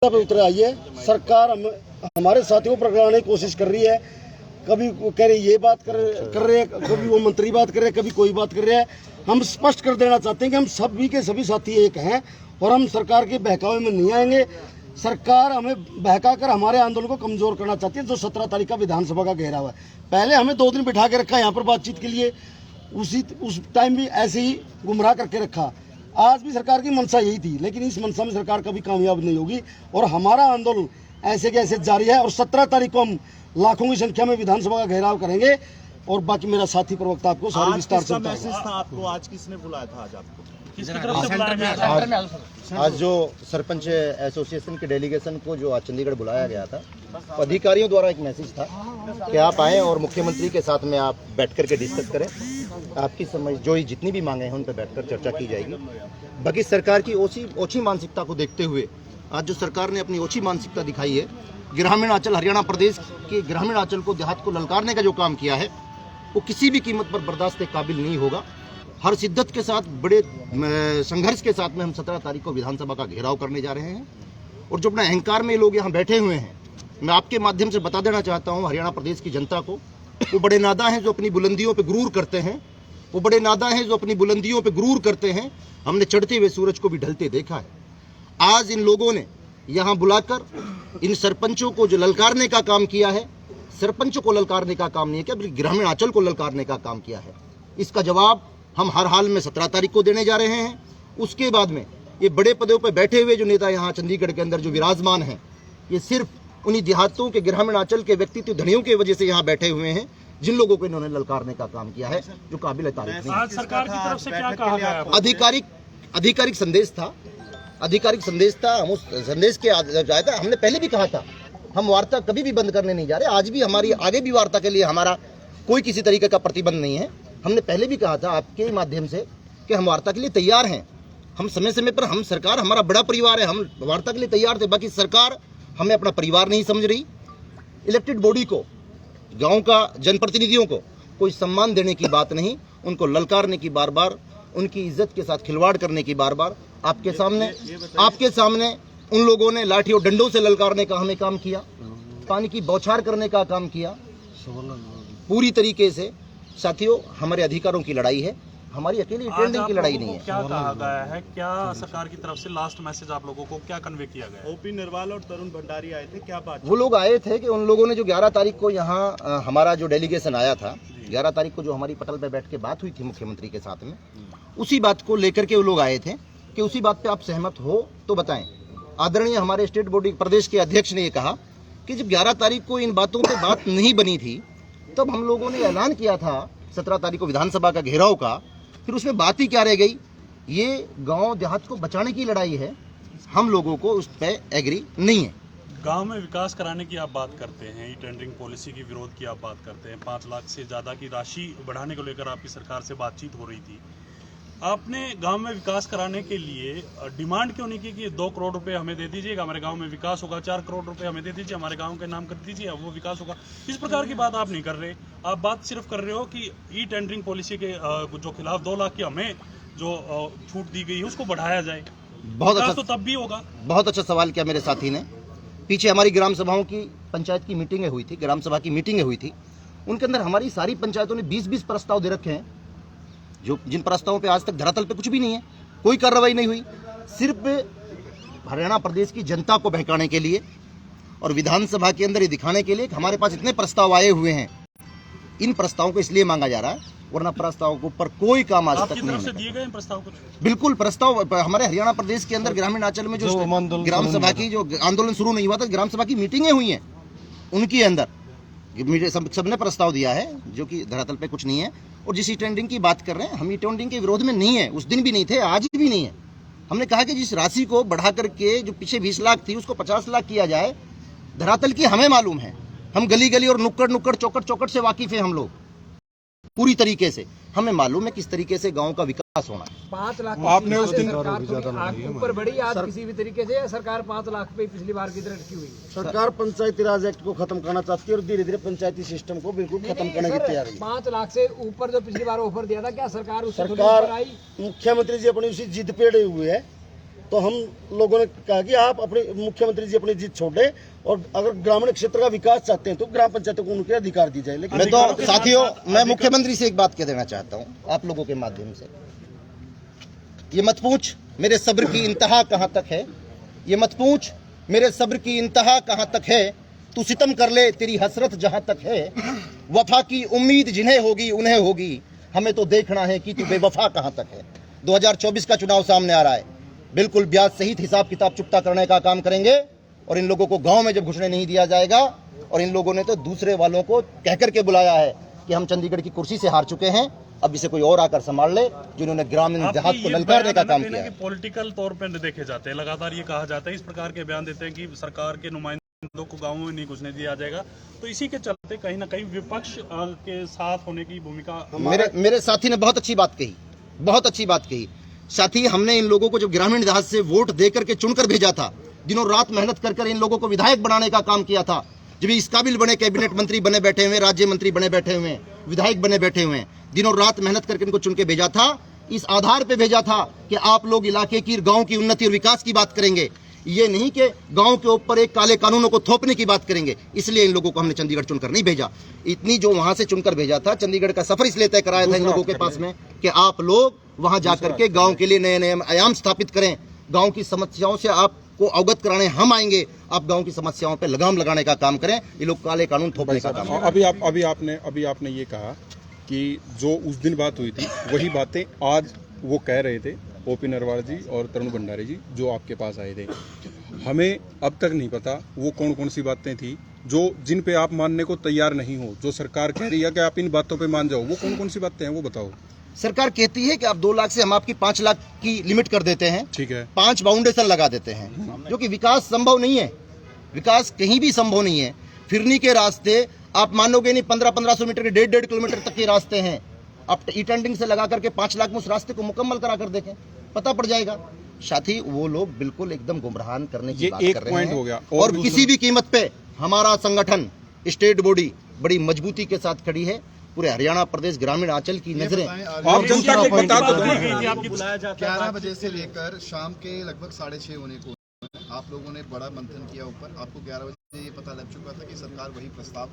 पे उतर आई है। सरकार हमारे साथियों को पकड़ाने की कोशिश कर रही है। कभी कह रहे ये बात कर रहे हैं, कभी वो मंत्री बात कर रहे हैं, कभी कोई बात कर रहे हैं। हम स्पष्ट कर देना चाहते हैं कि हम सभी के सभी साथी एक हैं और हम सरकार के बहकावे में नहीं आएंगे। सरकार हमें बहकाकर हमारे आंदोलन को कमजोर करना चाहती है। जो 17 तारीख का विधानसभा का घेराव है, पहले हमें 2 दिन बिठा के रखा यहाँ पर बातचीत के लिए, उस टाइम भी ऐसे ही गुमराह करके रखा। आज भी सरकार की मंशा यही थी, लेकिन इस मंशा में सरकार कभी कामयाब नहीं होगी और हमारा आंदोलन ऐसे के ऐसे जारी है। और 17 तारीख को हम लाखों की संख्या में विधानसभा का घेराव करेंगे और बाकी मेरा साथी प्रवक्ता आपको सारी विस्तार से मैसेज था आपको। आज किसने बुलाया था? आज आपको किसकी तरफ से बुलाया? आज जो सरपंच एसोसिएशन के डेलीगेशन को जो आज चंडीगढ़ बुलाया गया था, अधिकारियों द्वारा एक मैसेज था कि आप आएँ और मुख्यमंत्री के साथ में आप बैठ कर के डिस्कस करें। आपकी समझ जो जितनी भी मांगे हैं उन पर बैठकर चर्चा की जाएगी। बाकी सरकार की ओछी मानसिकता को देखते हुए आज जो सरकार ने अपनी ओछी मानसिकता दिखाई है, ग्रामीण अंचल हरियाणा प्रदेश के ग्रामीण अंचल को, देहात को ललकारने का जो काम किया है वो किसी भी कीमत पर बर्दाश्त के काबिल नहीं होगा। हर शिद्दत के साथ, बड़े संघर्ष के साथ में हम 17 तारीख को विधानसभा का घेराव करने जा रहे हैं। और जो अपना अहंकार में लोग यहाँ बैठे हुए हैं, मैं आपके माध्यम से बता देना चाहता हूँ हरियाणा प्रदेश की जनता को, वो बड़े नादा हैं जो अपनी बुलंदियों पर गुरूर करते हैं। वो बड़े नादा हैं जो अपनी बुलंदियों पर गुरूर करते हैं। हमने चढ़ते हुए सूरज को भी ढलते देखा है। आज इन लोगों ने यहाँ बुलाकर इन सरपंचों को जो ललकारने का काम किया है, सरपंचों को ललकारने का काम नहीं किया, बल्कि ग्रामीण अंचल को ललकारने का काम किया है। इसका जवाब हम हर हाल में 17 तारीख को देने जा रहे हैं। उसके बाद में ये बड़े पदों पर बैठे हुए जो नेता यहाँ चंडीगढ़ के अंदर जो विराजमान हैं, ये सिर्फ उन्हीं देहातों के ग्रामीण अंचल के व्यक्तित्व धनियों की वजह से यहाँ बैठे हुए हैं, जिन लोगों को इन्होंने ललकारने का काम किया है, जो काबिल तारीफ नहीं। आज सरकार की तरफ से क्या कहा गया? आधिकारिक संदेश था। आधिकारिक संदेश था। हम उस संदेश के आया था। हमने पहले भी कहा था हम वार्ता कभी भी बंद करने नहीं जा रहे। आज भी हमारी आगे भी वार्ता के लिए हमारा कोई किसी तरीके का प्रतिबंध नहीं है। हमने पहले भी कहा था आपके माध्यम से कि हम वार्ता के लिए तैयार हैं। हम समय समय पर, हम सरकार हमारा बड़ा परिवार है, हम वार्ता के लिए तैयार थे। बाकी सरकार हमें अपना परिवार नहीं समझ रही। इलेक्टेड बॉडी को, गाँव का जनप्रतिनिधियों को कोई सम्मान देने की बात नहीं, उनको ललकारने की बार बार, उनकी इज्जत के साथ खिलवाड़ करने की बार बार आपके सामने उन लोगों ने लाठी और डंडों से ललकारने का हमें काम किया, पानी की बौछार करने का काम किया। पूरी तरीके से साथियों, हमारे अधिकारों की लड़ाई है, हमारी अकेली ट्रेंडिंग की लड़ाई नहीं है। क्या कहा गया है? क्या सरकार की तरफ से लास्ट मैसेज आप लोगों को क्या कन्वे किया गया? ओपी निर्वाल और तरुण भंडारी आए थे, क्या बात? वो लोग आए थे कि उन लोगों ने जो 11 तारीख को यहाँ हमारा जो डेलीगेशन आया था, 11 तारीख को जो हमारी पटल पे बैठ के बात हुई थी मुख्यमंत्री के साथ में, उसी बात को लेकर के वो लोग आए थे कि उसी बात पे आप सहमत हो तो बताएं। आदरणीय हमारे स्टेट बॉडी प्रदेश के अध्यक्ष ने ये कहा कि जब 11 तारीख को इन बातों पे बात नहीं बनी थी, तब हम लोगों ने ऐलान किया था 17 तारीख को विधानसभा का घेराव का, फिर उसमें बात ही क्या रह गई? ये गांव देहात को बचाने की लड़ाई है, हम लोगों को उस पर एग्री नहीं है। गांव में विकास कराने की आप बात करते हैं, ई टेंडरिंग पॉलिसी की विरोध की आप बात करते हैं, 5 लाख से ज़्यादा की राशि बढ़ाने को लेकर आपकी सरकार से बातचीत हो रही थी। आपने गांव में विकास कराने के लिए डिमांड क्यों नहीं की कि 2 करोड़ रुपए हमें दे दीजिएगा, हमारे गांव में विकास होगा, 4 करोड़ रुपए हमें दे दीजिए, हमारे गांव के नाम कर दीजिए, वो विकास होगा? इस प्रकार की बात आप नहीं कर रहे। आप बात सिर्फ कर रहे हो कि ई टेंडरिंग पॉलिसी के जो खिलाफ 2 लाख की हमें जो छूट दी गई है उसको बढ़ाया जाए। बहुत अच्छा, तो तब भी होगा। बहुत अच्छा सवाल किया मेरे साथी ने। पीछे हमारी ग्राम सभाओं की, पंचायत की मीटिंगें हुई थी, ग्राम सभा की मीटिंगें हुई थी। उनके अंदर हमारी सारी पंचायतों ने 20-20 प्रस्ताव दे रखे हैं, जो जिन प्रस्तावों पे आज तक धरातल पे कुछ भी नहीं है, कोई कार्रवाई नहीं हुई। सिर्फ हरियाणा प्रदेश की जनता को बहकाने के लिए और विधानसभा के अंदर ये दिखाने के लिए कि हमारे पास इतने प्रस्ताव आए हुए हैं। इन प्रस्तावों को इसलिए मांगा जा रहा है, वरना प्रस्तावों के ऊपर कोई काम आज तक नहीं है। दिए गए प्रस्ताव कुछ? बिल्कुल, प्रस्ताव हमारे हरियाणा प्रदेश के अंदर ग्रामीण अंचल में जो ग्राम सभा की जो आंदोलन शुरू नहीं हुआ था, ग्राम सभा की मीटिंगें हुई हैं, उनके अंदर सबने प्रस्ताव दिया है, जो कि धरातल पे कुछ नहीं है। और जिस ई टेंडरिंग की बात कर रहे हैं, हम ई टेंडरिंग के विरोध में नहीं है, उस दिन भी नहीं थे, आज भी नहीं है। हमने कहा कि जिस राशि को बढ़ा करके जो पीछे 20 लाख थी उसको 50 लाख किया जाए। धरातल की हमें मालूम है, हम गली गली और नुक्कड़ चौकट से वाकिफ है हम लोग पूरी तरीके से। हमें मालूम है किस तरीके से गांव का विकास होना है। 5 लाख आपने उस दिन ऊपर बढ़ी आज किसी भी तरीके से, सरकार 5 लाख पे पिछली बार की तरह अटकी हुई है। सरकार पंचायती राज एक्ट को खत्म करना चाहती है और धीरे धीरे पंचायती सिस्टम को बिल्कुल खत्म करने की तैयारी है। 5 लाख से ऊपर जो पिछली बार ऑफर दिया था, क्या सरकार मुख्यमंत्री जी अपनी उसी जिद पे अड़े हुए है तो हम लोगों ने कहा कि आप अपने मुख्यमंत्री जी अपनी जीत छोड़ दें और अगर ग्रामीण क्षेत्र का विकास चाहते हैं तो ग्राम पंचायतों को उनके अधिकार दी जाए। लेकिन मैं तो साथियों, मैं मुख्यमंत्री से एक बात कह देना चाहता हूं आप लोगों के माध्यम से, ये मत पूछ मेरे सब्र की इंतहा कहां तक है, ये मत पूछ मेरे सब्र की इंतहा कहां तक है, तू सितम कर ले तेरी हसरत जहां तक है, वफा की उम्मीद जिन्हें होगी उन्हें होगी, हमें तो देखना है कि तू बेवफा कहां तक है। 2024 का चुनाव सामने आ रहा है, बिल्कुल ब्याज सहित हिसाब किताब चुकता करने का काम करेंगे और इन लोगों को गांव में जब घुसने नहीं दिया जाएगा, और इन लोगों ने तो दूसरे वालों को कहकर के बुलाया है कि हम चंडीगढ़ की कुर्सी से हार चुके हैं, अब इसे कोई और आकर संभाल ले, जिन्होंने ग्रामीण देहात को ललकारने का काम किया है। पॉलिटिकल तौर पर देखे जाते हैं, लगातार ये कहा जाता है, इस प्रकार के बयान देते हैं कि सरकार के नुमाइंदों को गाँव में नहीं घुसने दिया जाएगा, तो इसी के चलते कहीं ना कहीं विपक्ष के साथ होने की भूमिका। मेरे साथी ने बहुत अच्छी बात कही, बहुत अच्छी बात कही। साथी, हमने इन लोगों को जब ग्रामीण देहात से वोट देकर के चुनकर भेजा था, दिनों रात मेहनत कर इन लोगों को विधायक बनाने का काम किया था, जब इस काबिल बने, कैबिनेट मंत्री बने बैठे हुए, राज्य मंत्री बने बैठे हुए, विधायक बने बैठे हुए, दिनों रात मेहनत करके इनको चुन के भेजा था। इस आधार पे भेजा था कि आप लोग इलाके की, गांव की उन्नति और विकास की बात करेंगे, ये नहीं कि गांव के ऊपर एक काले कानूनों को थोपने की बात करेंगे। इसलिए इन लोगों को हमने चंडीगढ़ चुनकर नहीं भेजा। इतनी जो वहां से चुनकर भेजा था, चंडीगढ़ का सफर इसलिए तय कराया था इन लोगों के पास में कि आप लोग वहां जाकर के गांव के लिए नए नए आयाम स्थापित करें, गांव की समस्याओं से आपको अवगत कराने हम आएंगे, आप गांव की समस्याओं पे लगाम लगाने का काम करें, ये लोग काले कानून थोपने का काम करें। अभी आपने ये कहा कि जो उस दिन बात हुई थी वही बातें आज वो कह रहे थे ओपी नरवाल जी और तरुण भंडारी जी जो आपके पास आए थे। हमें अब तक नहीं पता वो कौन कौन सी बातें थी जो जिन पे आप मानने को तैयार नहीं हो, जो सरकार कह रही है कि आप इन बातों पे मान जाओ, वो कौन कौन सी बातें हैं वो बताओ। सरकार कहती है कि आप 2 लाख से हम आपकी 5 लाख की लिमिट कर देते हैं, ठीक है, 5 बाउंडेशन लगा देते हैं, जो कि विकास संभव नहीं है, विकास कहीं भी संभव नहीं है। फिरनी के रास्ते आप मानोगे नहीं, 1500 मीटर के 1.5 किलोमीटर तक के रास्ते हैं, आप ई टेंडिंग से लगा करके 5 लाख में उस रास्ते को मुकम्मल करा कर देखें, पता पड़ जाएगा। साथी, वो लोग बिल्कुल एकदम गुमराह करने की बात कर रहे हैं हो गया। और किसी भी कीमत पे हमारा संगठन स्टेट बॉडी बड़ी मजबूती के साथ खड़ी है। पूरे हरियाणा प्रदेश ग्रामीण आंचल की नजरें आप जनता को बता दो। 11 बजे से लेकर शाम के लगभग 6:30 होने को आप लोगों ने बड़ा मंथन किया ऊपर। आपको 11 बजे ये पता लग चुका था कि सरकार वही प्रस्ताव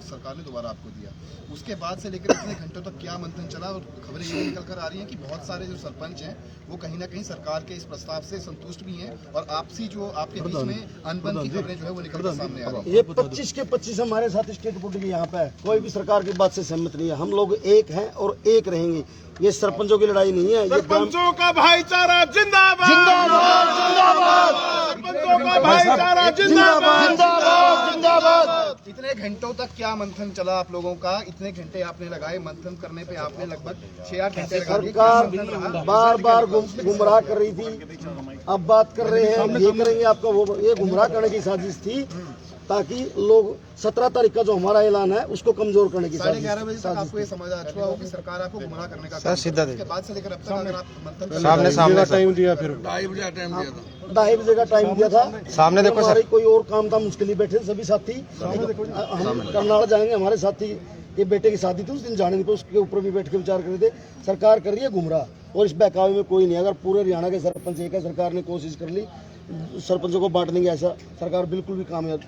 सरकार ने दोबारा आपको दिया। उसके बाद से लेकर इतने घंटों तक क्या मंथन चला, और खबरें ये निकल कर आ रही हैं कि बहुत सारे जो सरपंच हैं वो कहीं ना कहीं सरकार के इस प्रस्ताव से संतुष्ट भी हैं, और आपसी जो आपके बीच में अनबन की खबरें जो है वो निकल कर सामने आ रही है। ये 25 के 25 हमारे साथ स्टेट बोर्ड भी यहाँ पे है, कोई भी सरकार की बात से सहमत नहीं है। हम लोग एक हैं और एक रहेंगे। ये सरपंचों की लड़ाई नहीं है, ये सरपंचों का भाईचारा जिंदाबाद, जिंदाबाद जिंदाबाद, सरपंचों का भाईचारा जिंदाबाद, जिंदाबाद जिंदाबाद। इतने घंटों तक क्या मंथन चला आप लोगों का? इतने घंटे आपने लगाए मंथन करने पे, आपने लगभग 6-8 घंटे लगा दिए। सरकार बार बार गुमराह कर रही थी, अब बात कर रहे हैं हम ये करेंगे आपका वो, ये गुमराह करने की साजिश थी ताकि लोग 17 तारीख का जो हमारा ऐलान है उसको कमजोर करने की 11:30 बजे तक आपको ये समझ आ चुका हो कि सरकार आपको गुमराह करने का काम सीधा उसके बाद से लेकर अब तक अगर आप मंथन सामने टाइम दिया, फिर 2:30 बजे का टाइम दिया था। सामने देखो सर, कोई और काम था, मुश्किल ही बैठे सभी साथी। हम करनाल जाएंगे, हमारे साथी के बेटे की शादी थी, उस दिन जाने नहीं पे, उसके ऊपर भी बैठ के विचार कर रहे थे। सरकार कर रही है गुमराह, और इस बहकावे में कोई नहीं। अगर पूरे हरियाणा के सरपंच एक है, सरकार ने कोशिश कर ली सरपंचों को बांटने की, ऐसा सरकार बिल्कुल भी कामयाब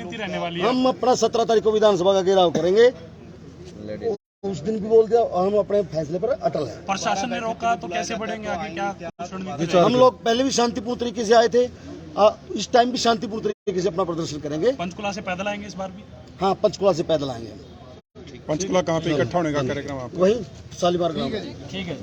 रहने वाली है। हम अपना 17 तारीख को विधानसभा का घेराव करेंगे, उस दिन भी बोल दिया, और हम अपने फैसले पर अटल हैं। प्रशासन ने रोका तो कैसे बढ़ेंगे आगे, क्या हम लोग पहले भी शांतिपूर्ण तरीके से आए थे, इस टाइम भी शांतिपूर्ण तरीके से अपना प्रदर्शन करेंगे। पंचकुला से पैदल आएंगे इस बार भी? हाँ, पंचकुला से पैदल आएंगे। पंचकुला कहाँ पे इकट्ठा होने का कार्यक्रम? वही शालीमार गाँव। ठीक है।